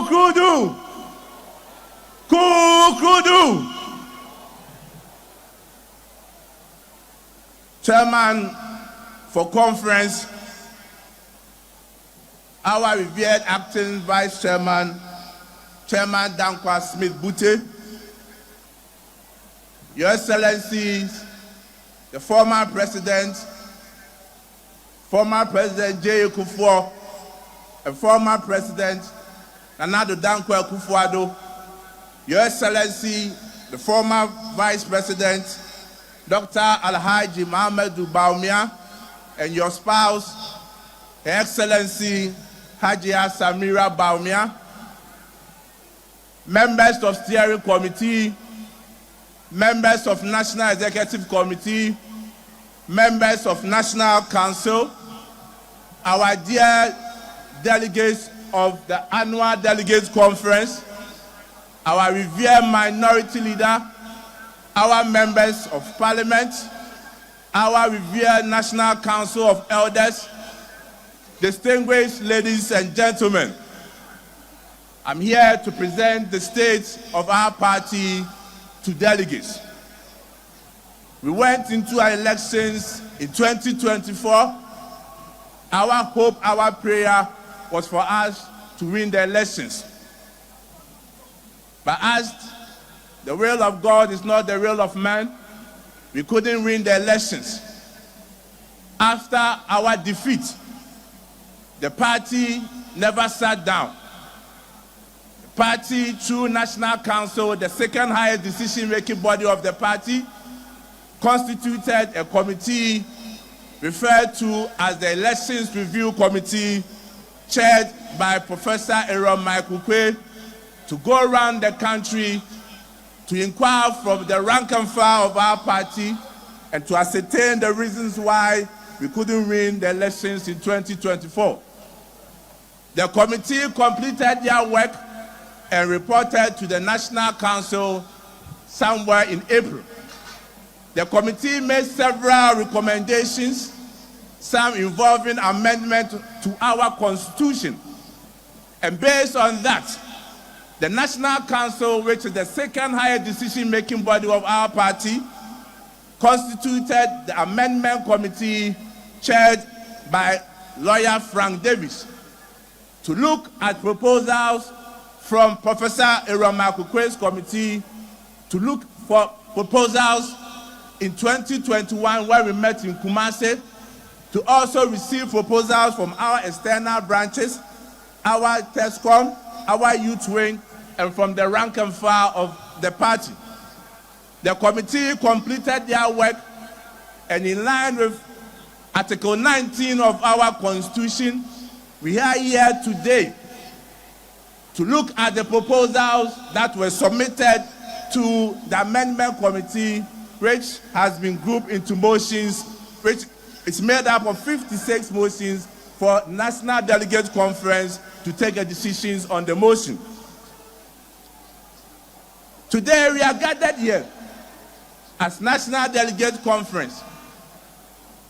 Kukudu. Kukudu. Chairman for conference, our revered acting vice chairman, Chairman Dankwa Smith-Bute, Your Excellencies, the former President J. Kufuor, and former President Nana Addo Dankwa Akufo-Addo, Your Excellency, the former Vice President Dr. Alhaji Mohammed Bawumia, and your spouse, Her Excellency Hajia Samira Bawumia, members of steering committee, members of National Executive Committee, members of National Council, our dear delegates of the annual Delegates Conference, our revered minority leader, our members of Parliament, our revered National Council of Elders, distinguished ladies and gentlemen, I'm here to present the state of our party to delegates. We went into our elections in 2024. Our hope, our prayer was for us to win the elections. But as the will of God is not the will of man, we couldn't win the elections. After our defeat, the party never sat down. The party, through National Council, the second highest decision-making body of the party, constituted a committee referred to as the Elections Review Committee, chaired by Professor Aaron Michael Quay, to go around the country to inquire from the rank and file of our party and to ascertain the reasons why we couldn't win the elections in 2024. The committee completed their work and reported to the National Council somewhere in April. The committee made several recommendations, some involving amendment to our constitution. And based on that, the National Council, which is the second highest decision-making body of our party, constituted the Amendment Committee chaired by lawyer Frank Davis to look at proposals from Professor Aaron Michael Quay's committee, to look for proposals in 2021 where we met in Kumasi, to also receive proposals from our external branches, our TESCOM, our youth wing, and from the rank and file of the party. The committee completed their work, and in line with Article 19 of our Constitution, we are here today to look at the proposals that were submitted to the Amendment Committee, which has been grouped into motions, which is made up of 56 motions for National Delegates Conference to take the decisions on the motion. Today we are gathered here as National Delegates Conference,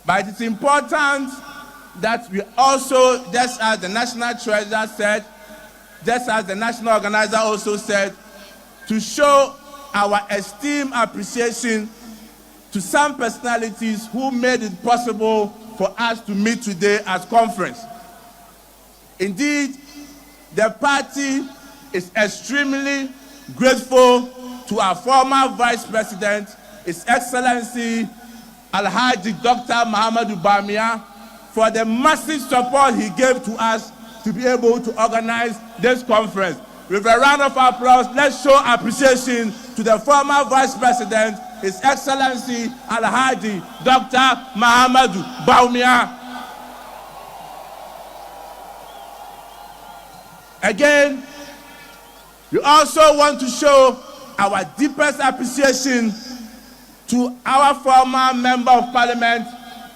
but it's important that we also, just as the National Treasurer said, just as the National Organizer also said, to show our esteemed appreciation to some personalities who made it possible for us to meet today as conference. Indeed, the party is extremely grateful to our former Vice President, His Excellency Alhaji Dr. Mohammed Bawumia, for the massive support he gave to us to be able to organize this conference. With a round of applause, let's show appreciation to the former Vice President, His Excellency Alhaji Dr. Mohammed Bawumia. Again, we also want to show our deepest appreciation to our former Member of Parliament,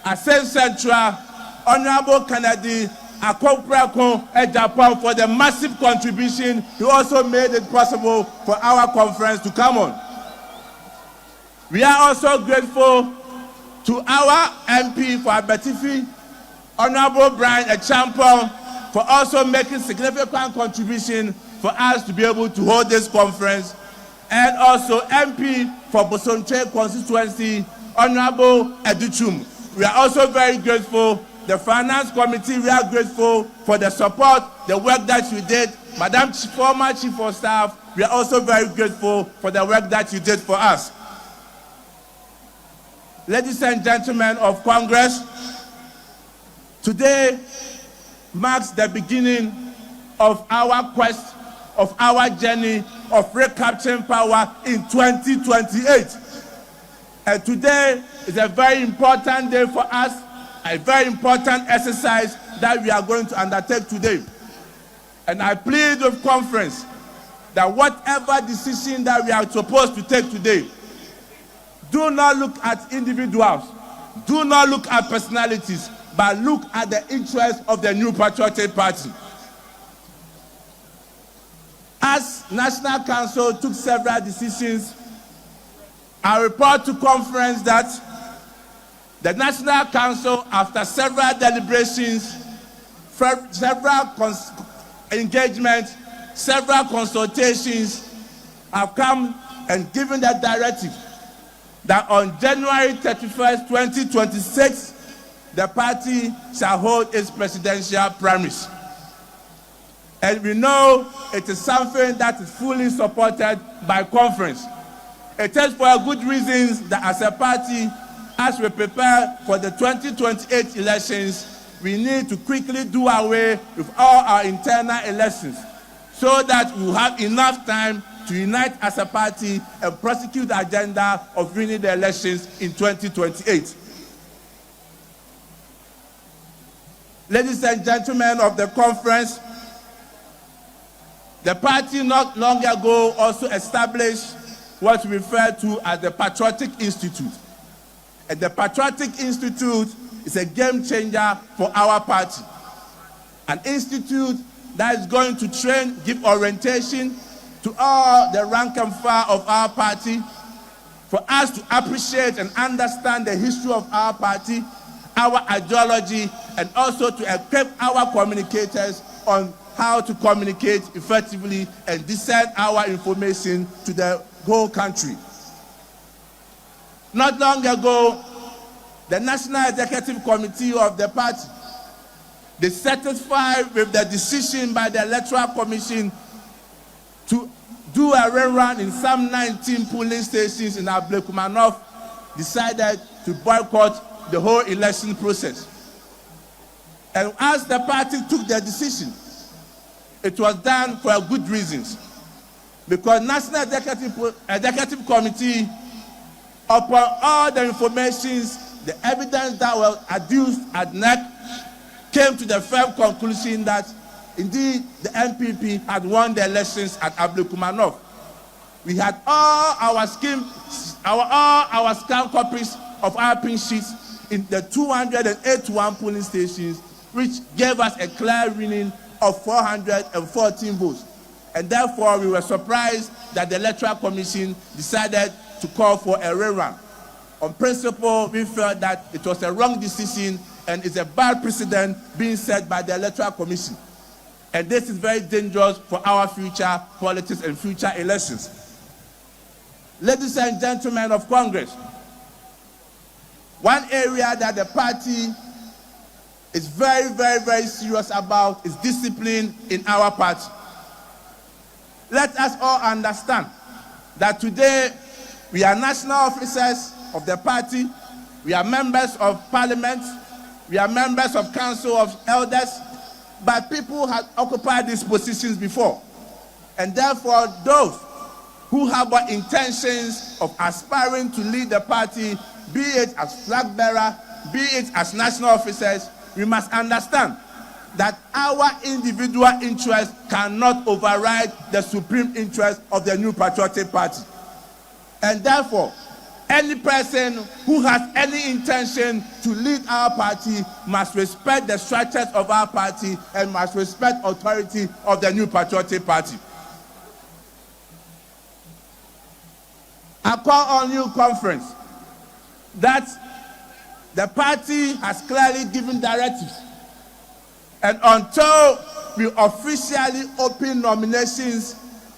Ascent Central, Honorable Kennedy Akoprakon Japan, for the massive contribution he also made it possible for our conference to come on. We are also grateful to our MP for Abetifi, Honorable Brian Echampong, for also making significant contribution for us to be able to hold this conference, and also MP for Bosomtwe constituency, Honorable Educhum. We are also very grateful. The Finance Committee, we are grateful for the support, the work that you did. Madam former Chief of Staff, we are also very grateful for the work that you did for us. Ladies and gentlemen of Congress, today marks the beginning of our quest, of our journey of recapturing power in 2028. And today is a very important day for us, a very important exercise that we are going to undertake today. And I plead with conference that whatever decision that we are supposed to take today, do not look at individuals, do not look at personalities, but look at the interests of the new patriotic party. As National Council took several decisions, I report to conference that the National Council, after several deliberations, several engagements, several consultations, have come and given the directive that on January 31st, 2026, the party shall hold its presidential primaries. And we know it is something that is fully supported by conference. It is for good reasons that as a party, as we prepare for the 2028 elections, we need to quickly do away with all our internal elections so that we will have enough time to unite as a party and prosecute the agenda of winning the elections in 2028. Ladies and gentlemen of the conference, the party not long ago also established what we refer to as the Patriotic Institute. And the Patriotic Institute is a game changer for our party. An institute that is going to train, give orientation to all the rank and file of our party, for us to appreciate and understand the history of our party, our ideology, and also to equip our communicators on how to communicate effectively and discern our information to the whole country. Not long ago, the National Executive Committee of the party, they satisfied with the decision by the Electoral Commission to do a rerun in some 19 polling stations in Ablekuma North, decided to boycott the whole election process. And as the party took their decision, it was done for good reasons. Because National Executive Committee, upon all the information, the evidence that was adduced at NEC, came to the firm conclusion that indeed the NPP had won the elections at Ablekuma North. We had all our scam copies of our pin sheets in the 281 polling stations, which gave us a clear winning of 414 votes. And therefore, we were surprised that the Electoral Commission decided to call for a rerun. On principle, we felt that it was a wrong decision and it's a bad precedent being set by the Electoral Commission. And this is very dangerous for our future politics and future elections. Ladies and gentlemen of Congress, one area that the party is very, very, very serious about is discipline in our party. Let us all understand that today we are national officers of the party, we are members of parliament, we are members of council of elders, but people have occupied these positions before. And therefore, those who have intentions of aspiring to lead the party, be it as flag bearer, be it as national officers, we must understand that our individual interests cannot override the supreme interest of the new patriotic party. And therefore, any person who has any intention to lead our party must respect the structures of our party and must respect authority of the new patriotic party. I call on you, conference, that the party has clearly given directives. And until we officially open nominations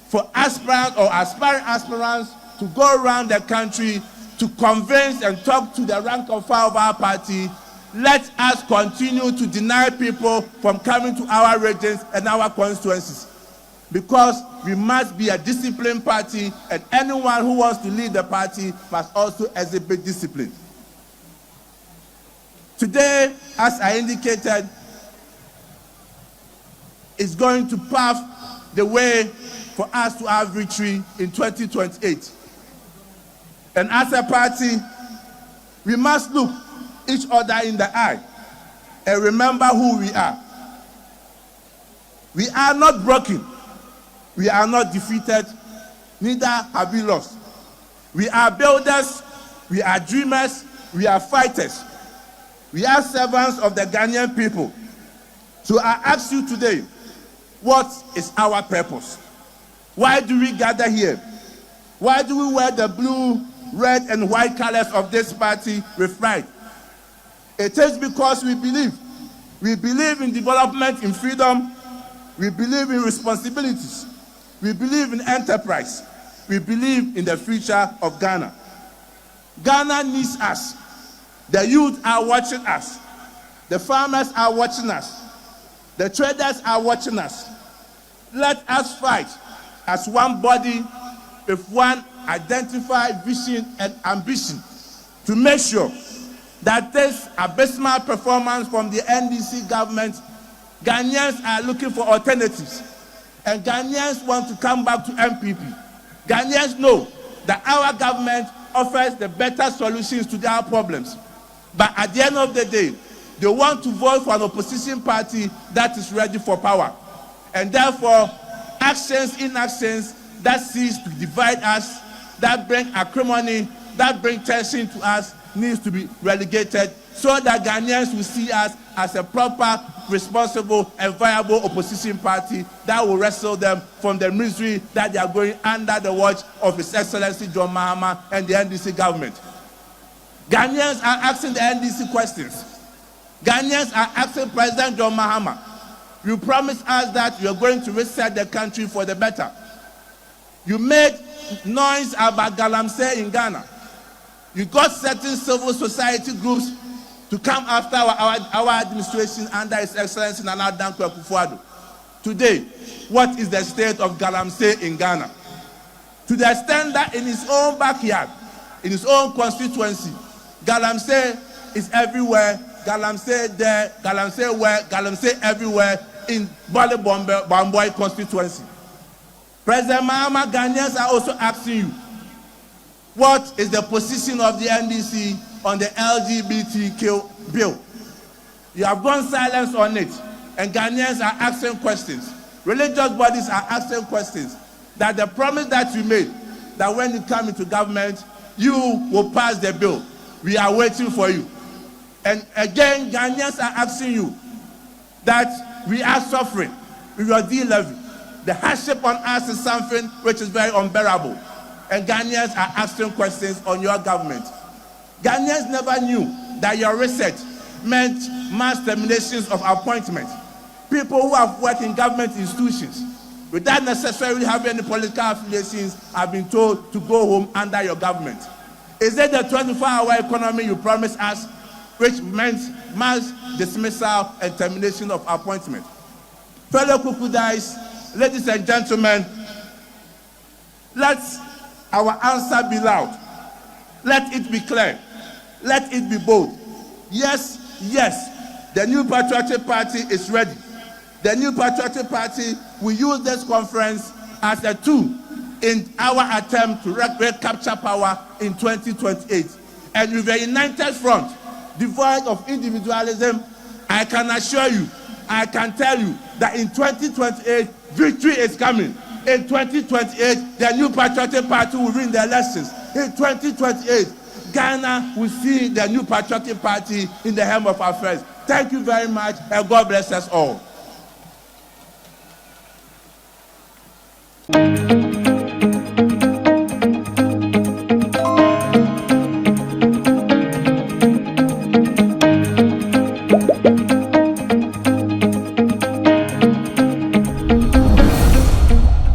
for aspirants or aspiring aspirants to go around the country to convince and talk to the rank and file of our party. Let us continue to deny people from coming to our regions and our constituencies, because we must be a disciplined party, and anyone who wants to lead the party must also exhibit discipline. Today, as I indicated, is going to pave the way for us to have victory in 2028. And as a party, we must look each other in the eye and remember who we are. We are not broken. We are not defeated. Neither have we lost. We are builders. We are dreamers. We are fighters. We are servants of the Ghanaian people. So I ask you today, what is our purpose? Why do we gather here? Why do we wear the blue, red, and white colors of this party with pride? It is because we believe. We believe in development, in freedom. We believe in responsibilities. We believe in enterprise. We believe in the future of Ghana. Ghana needs us. The youth are watching us. The farmers are watching us. The traders are watching us. Let us fight as one body with one identified vision and ambition to make sure that this abysmal performance from the NDC government, Ghanaians are looking for alternatives, and Ghanaians want to come back to NPP. Ghanaians know that our government offers the better solutions to their problems. But at the end of the day, they want to vote for an opposition party that is ready for power. And therefore, actions, inactions that cease to divide us, that bring acrimony, that bring tension to us, needs to be relegated so that Ghanaians will see us as a proper, responsible, and viable opposition party that will wrestle them from the misery that they are going under the watch of His Excellency John Mahama and the NDC government. Ghanaians are asking the NDC questions. Ghanaians are asking President John Mahama, you promised us that you are going to reset the country for the better. You made noise about Galamsey in Ghana. You got certain civil society groups to come after our administration under His Excellency Nana Dankwa Akufo-Addo. Today, what is the state of Galamsey in Ghana? To the extent that in his own backyard, in his own constituency, Galamsey is everywhere. Galamsey there, Galamsey where, Galamsey everywhere in Bale Bamboy constituency. President Mahama, Ghanaians are also asking you, what is the position of the NDC on the LGBTQ bill? You have gone silent on it, and Ghanaians are asking questions. Religious bodies are asking questions. That the promise that you made, that when you come into government, you will pass the bill. We are waiting for you. And again, Ghanaians are asking you that we are suffering with your D-levy. The hardship on us is something which is very unbearable. And Ghanaians are asking questions on your government. Ghanaians never knew that your reset meant mass terminations of appointments. People who have worked in government institutions without necessarily having any political affiliations have been told to go home under your government. Is it the 24-hour economy you promised us, which meant mass dismissal and termination of appointment? Fellow Kukudais, ladies and gentlemen, let our answer be loud. Let it be clear. Let it be bold. Yes, yes, the new Patriotic Party is ready. The new Patriotic Party will use this conference as a tool in our attempt to recapture power in 2028. And with a united front, devoid of individualism, I can assure you, I can tell you that in 2028, victory is coming. In 2028, the new Patriotic Party will win the elections. In 2028, Ghana will see the new Patriotic Party in the helm of affairs. Thank you very much, and God bless us all.